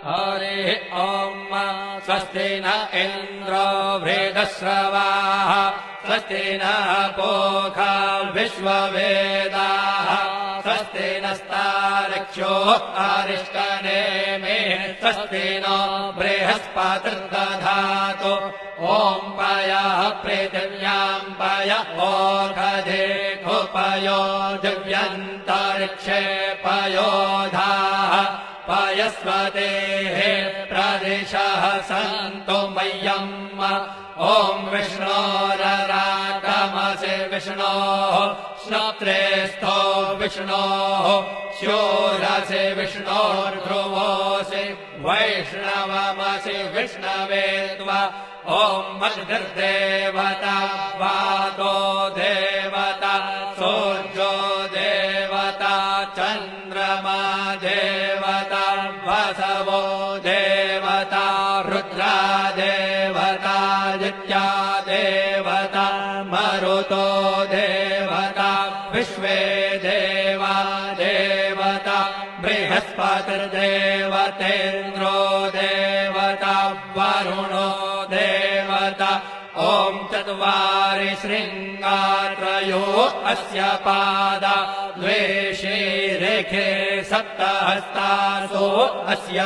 हरिः ॐ स्वस्ति न इन्द्रो वृद्धश्रवाः स्वस्ति नः पूषा विश्ववेदाः स्वस्ति नस्तार्क्ष्यो अरिष्टनेमिः स्वस्ति नो बृहस्पतिर्दधातु ॐ पयः पृथिव्यां पय ओषधेऽपयो दिव्यन्तरिक्षे पयोधाः पयस्वतेः प्रदिशः सन्तु मह्यम् ॐ विष्णोररागमसि विष्णोः श्रोत्रेस्थो विष्णोः शूरसि विष्णोर्ध्रुवोऽसि वैष्णवमसि विष्णवे त्वा ॐ मद्गर्देवता वातो देवता सूर्यो देवता चन्द्रमा देवता वसवो देवता रुद्रा देवता दित्या देवता मरुतो देवता विश्वे देवा देवता बृहस्पतिर्देवतेन्द्रो देवता वरुणो देवता ॐ चत्वारि शृङ्गात्रयो अस्य पादा द्वे शीरेखे सप्तहस्तासो अस्य